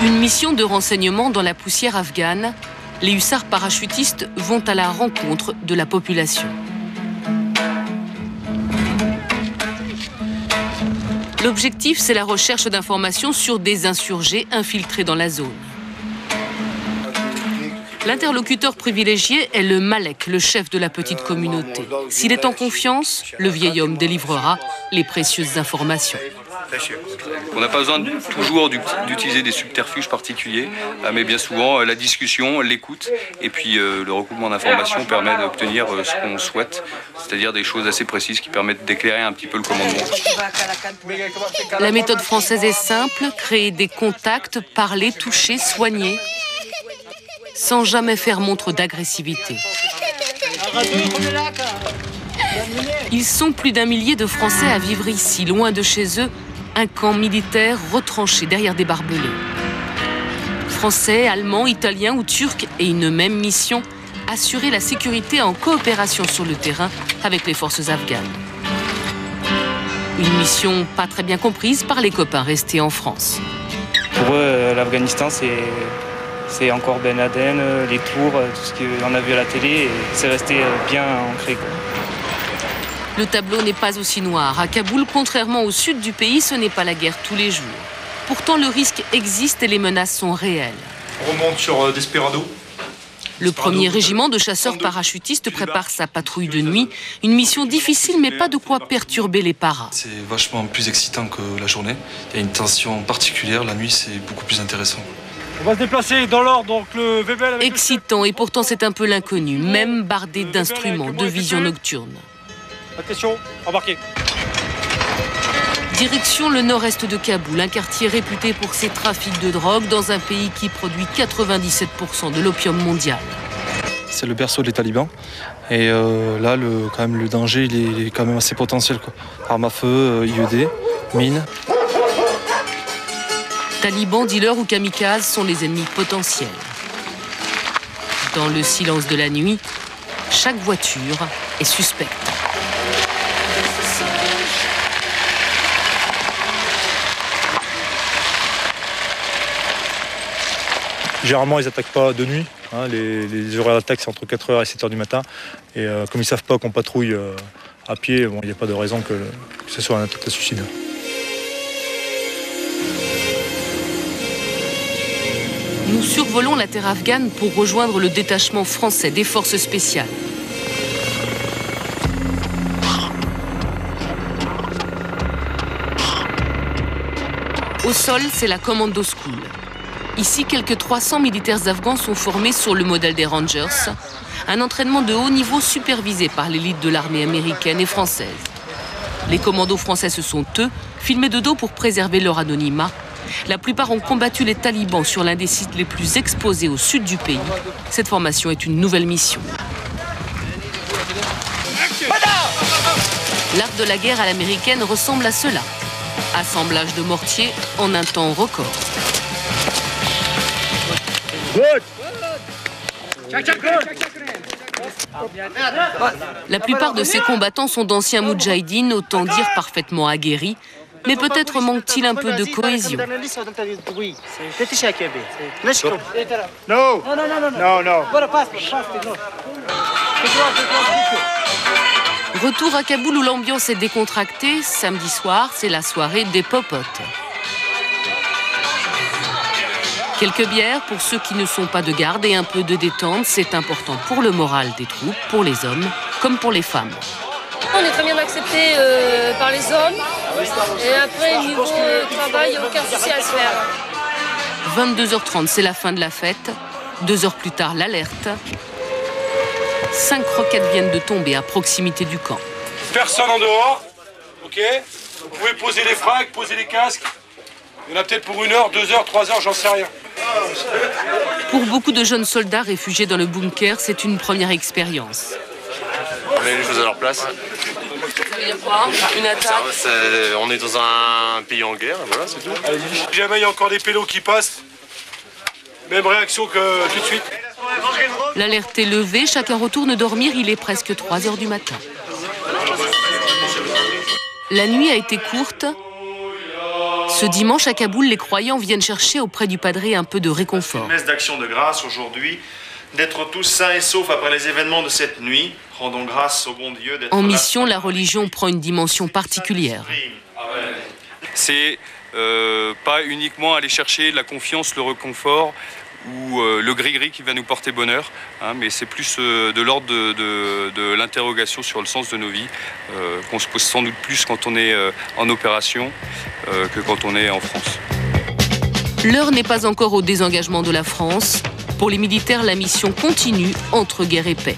Une mission de renseignement dans la poussière afghane. Les hussards parachutistes vont à la rencontre de la population. L'objectif, c'est la recherche d'informations sur des insurgés infiltrés dans la zone. L'interlocuteur privilégié est le Malek, le chef de la petite communauté. S'il est en confiance, le vieil homme délivrera les précieuses informations. On n'a pas besoin toujours d'utiliser des subterfuges particuliers, mais bien souvent la discussion, l'écoute et puis le recoupement d'informations permet d'obtenir ce qu'on souhaite, c'est-à-dire des choses assez précises qui permettent d'éclairer un petit peu le commandement. La méthode française est simple, créer des contacts, parler, toucher, soigner, sans jamais faire montre d'agressivité. Ils sont plus d'1 millier de Français à vivre ici, loin de chez eux, un camp militaire retranché derrière des barbelés. Français, Allemands, Italiens ou Turcs et une même mission, assurer la sécurité en coopération sur le terrain avec les forces afghanes. Une mission pas très bien comprise par les copains restés en France. Pour eux, l'Afghanistan, c'est encore Ben Laden, les tours, tout ce qu'on a vu à la télé, et c'est resté bien ancré, quoi. Le tableau n'est pas aussi noir. À Kaboul, contrairement au sud du pays, ce n'est pas la guerre tous les jours. Pourtant, le risque existe et les menaces sont réelles. On remonte sur Desperado. Le premier régiment de chasseurs parachutistes prépare sa patrouille de nuit. Une mission difficile, mais pas de quoi perturber les paras. C'est vachement plus excitant que la journée. Il y a une tension particulière. La nuit, c'est beaucoup plus intéressant. On va se déplacer dans l'ordre, donc le VBL avec excitant, et pourtant c'est un peu l'inconnu, même bardé d'instruments de vision nocturne. Attention, embarquez. Direction le nord-est de Kaboul, un quartier réputé pour ses trafics de drogue dans un pays qui produit 97% de l'opium mondial. C'est le berceau des talibans. Et là, quand même, le danger, il est quand même assez potentiel, quoi. Armes à feu, IED, mines. Talibans, dealers ou kamikazes sont les ennemis potentiels. Dans le silence de la nuit, chaque voiture est suspecte. Généralement, ils n'attaquent pas de nuit. Hein, les horaires d'attaque, c'est entre 4h et 7h du matin. Et comme ils ne savent pas qu'on patrouille à pied, bon, il n'y a pas de raison que ce soit un attentat suicide. Nous survolons la terre afghane pour rejoindre le détachement français des forces spéciales. Au sol, c'est la Commando School. Ici, quelques 300 militaires afghans sont formés sur le modèle des Rangers, un entraînement de haut niveau supervisé par l'élite de l'armée américaine et française. Les commandos français, ce sont eux, filmés de dos pour préserver leur anonymat. La plupart ont combattu les talibans sur l'un des sites les plus exposés au sud du pays. Cette formation est une nouvelle mission. L'art de la guerre à l'américaine ressemble à cela. Assemblage de mortiers en un temps record. La plupart de ces combattants sont d'anciens moudjahidines, autant dire parfaitement aguerris, mais peut-être manque-t-il un peu de cohésion. Retour à Kaboul où l'ambiance est décontractée. Samedi soir, c'est la soirée des popotes. Quelques bières pour ceux qui ne sont pas de garde et un peu de détente, c'est important pour le moral des troupes, pour les hommes comme pour les femmes. On est très bien accepté par les hommes et après niveau travail, aucun souci à se faire. 22h30, c'est la fin de la fête. 2 heures plus tard, l'alerte. 5 roquettes viennent de tomber à proximité du camp. Personne en dehors, ok. Vous pouvez poser les fringues, poser les casques. Il y en a peut-être pour 1 heure, 2 heures, 3 heures, j'en sais rien. Pour beaucoup de jeunes soldats réfugiés dans le bunker, c'est une première expérience. On met les choses à leur place. Ça veut dire quoi ? Une attaque ? On est dans un pays en guerre, voilà, c'est tout. Si jamais il y a encore des pélos qui passent, même réaction que tout de suite. L'alerte est levée, chacun retourne dormir, il est presque 3 heures du matin. La nuit a été courte. Ce dimanche à Kaboul, les croyants viennent chercher auprès du padré un peu de réconfort. Une messe d'action de grâce aujourd'hui, d'être tous sains et saufs après les événements de cette nuit. Rendons grâce au bon Dieu d'être En là. mission, la religion prend une dimension particulière. C'est pas uniquement aller chercher la confiance, le réconfort ou le gris-gris qui va nous porter bonheur, hein, mais c'est plus de l'ordre de l'interrogation sur le sens de nos vies, qu'on se pose sans doute plus quand on est en opération que quand on est en France. L'heure n'est pas encore au désengagement de la France. Pour les militaires, la mission continue entre guerre et paix.